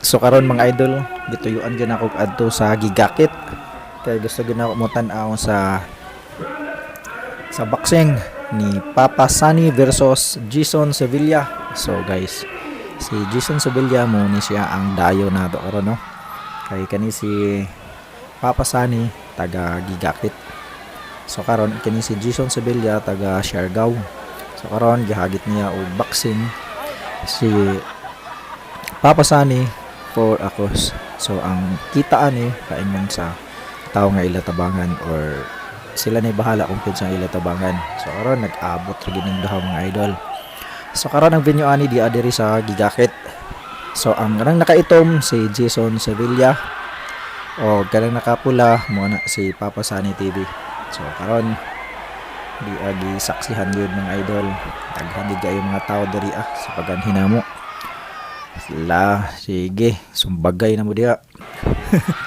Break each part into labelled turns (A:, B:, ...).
A: So karon mga idol, gituyuan gyud ako adto sa Gigakit. Kay gusto gyud ako mo tan-aw sa boxing ni Papa Sunny versus Jason Sevilla. So guys, si Jason Sevilla mo ni siya ang dayo nato karon no. Kay kani si Papa Sunny taga Gigakit. So karon kini si Jason Sevilla taga Siargao. So karon gihagit niya og boxing si Papa Sunny for akos. So ang kitaan ni kaingon sa tao nga ilatabangan or sila na bahala kung kinsa ang ilatabangan. So karon nag-abot ra gining duha mga idol. So karon ang venue ani di adiri sa Gigakit. So ang kanang nakaitom si Jason Sevilla o kanang nakapula mo na si Papa Sunny TV. So karon di agi saksihan gyud mga idol. Daghan di kayo mga tao diri sa paganhinamo. Sila, sige, sumbagay na mo diha.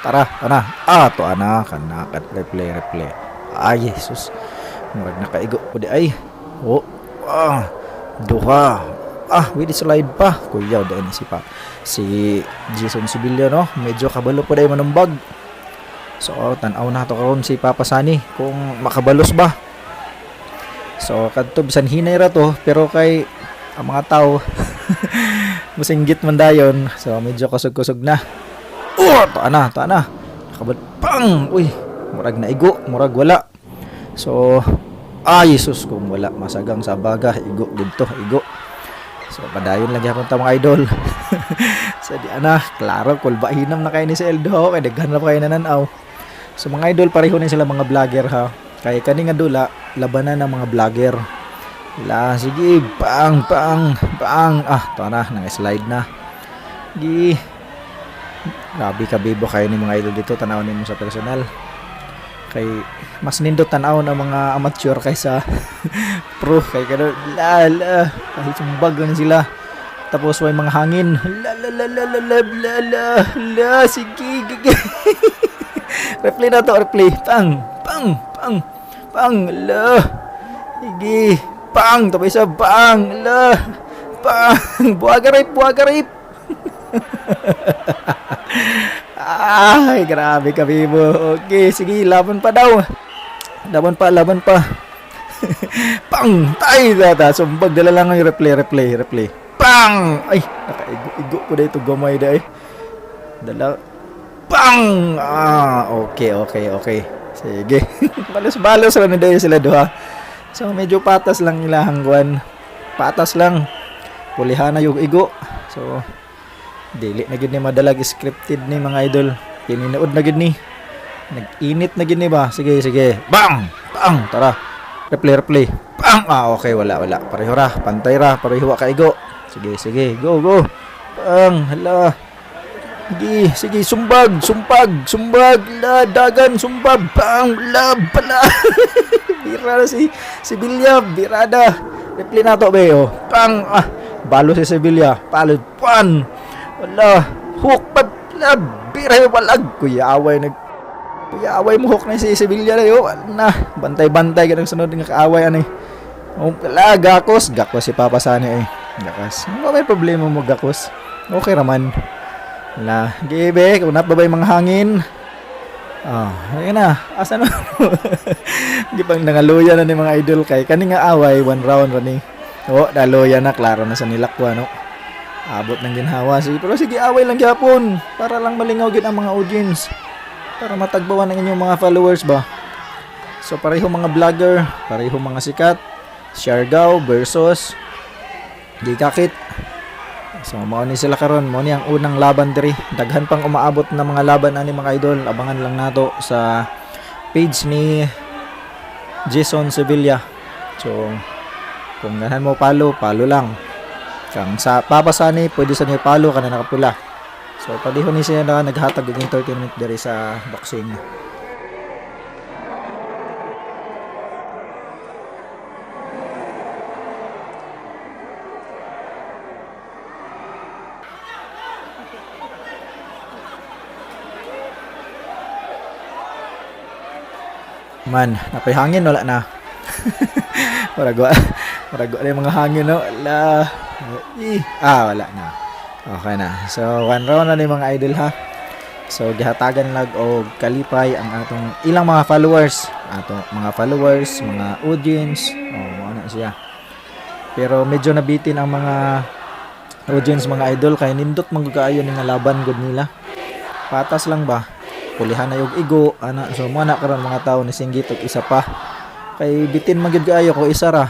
A: Tara, to ana kana kat replay. Ay, Jesus. Murag nakaigo ko di ay. Oh, duha. Wait slide pa. Kuyaw dai si Jason Sevilla no. Medyo kabalo pa dai manumbag. So, tan-aw na to karon si Papa Sunny kung makabalos ba. So, kadto bisan hinay ra to pero kay ang mga tao musinggit man dayon. So medyo kusog-kusog na. To ana. Nakabal pang. Uy, murag naigo, murag wala. So Jesus kung wala masagang sa baga, igo dito, igo. So padayon lang gyapon ta mga idol. So di ana, klaro kulba hinam na kay ni si Eldo kay daghan na pa kay nananaw. So mga idol pareho ni sila mga vlogger ha. Kay kani nga dula labanan ng mga vlogger. Sige, pang. To na, nang-slide na. Grabe ka bibo kayo ni mga idol dito, tanawin mo sa personal. Kay mas nindot tanaw ng mga amateur kaysa pro. Kay kano, kahit sumbag lang sila. Tapos may mga hangin. Sige. Replay na to, replay. Pang. Sige. Pang, tapos isa, pang, buwaga rape. Ay, grabe ka, Bibo. Okay, sige, laban pa daw. Laban pa. Pang, sumbag, dala lang ang replay. Pang! Ay, nakaigo ko dito, gamay dahil. Dala, pang! Okay. Sige. Balos lang na dahil sila doha. So medyo patas lang ilahang guwan. Patas lang. Pulihan na yung igo. So dili na gid ni madalag scripted ni mga idol. Tininood na gid ni. Nag-init na gid ni ba? Sige. Bang! Tara. Replay. Bang! Okay, wala. Pareho ra, pantay ra, pareho ka igo. Sige. Go. Bang! Hala. Sige, sumbag. Dagan, sumbag. Bang! Pala. Bira na si Sevilla, birada. Replay na to, be. Pang! Balo si Sevilla. Palad, pan! Wala. Hook, bira yung palag. Kuya away mo hook na si Sevilla na yun. Na, bantay-bantay. Ganang sunod nga kaaway, Wala, gakos si Papa Sunny, Gakas. Ano ba may problema mo, gakos? Okay raman. Wala. Gibe, kung napabay mga hangin. Ayun na. Asa na? Gipang nangaluya na ni mga idol kay kani nga away, one round rani. Daluya na, klaro na sa nilakwa, no? Abot ng ginhawa. Pero sige, away lang gyapon para lang malingaw gid ang mga audience. Para matagbawan ang inyong mga followers ba. So pareho mga vlogger, pareho mga sikat. Siargao versus Gigakit. So mao ni sila karon, mao ni ang unang laban diri. Daghan pang umaabot na mga laban ani mga idol. Abangan lang nato sa page ni Jason Sevilla. So kung ganahan mo palo lang. Kang sa Papa Sunny, pwede sa niyo palo kana nakapula. So padiho ni siya na naghatag og entertainment diri sa boxing. Man, napay hangin wala na. Maragwa na yung mga hangin no. Wala na. Okay na. So, one round na ni mga idol ha. So, gihatagan lag og kalipay ang atong ilang mga followers. Atong mga followers, mga audience. Mao na siya. Pero medyo nabitin ang mga audience, mga idol, kay nindot man gud kaayo nga laban gud nila. Patas lang ba? Pulihan na yung igo, ana. So, mo na karon mga tao ni singgit og isa pa. Kay bitin man gud kaayo ko isa ra.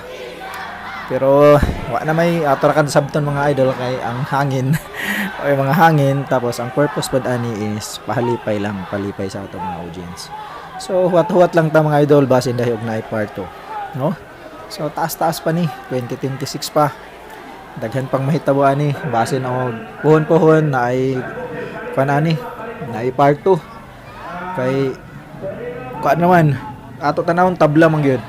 A: Pero wa na may aturakan sabton mga idol kay ang hangin o yung mga hangin, tapos ang purpose pad ani is palipay lang, palipay sa atong mga audience. So huwat-huwat lang ta mga idol basin dahil og na part 2, no? So taas-taas pa ni 2026 pa. Daghan pang mahitabo ani basin og puhon-puhon na ay kanani na ay part 2. Kay kuan naman ato tanawon tabla man gyud.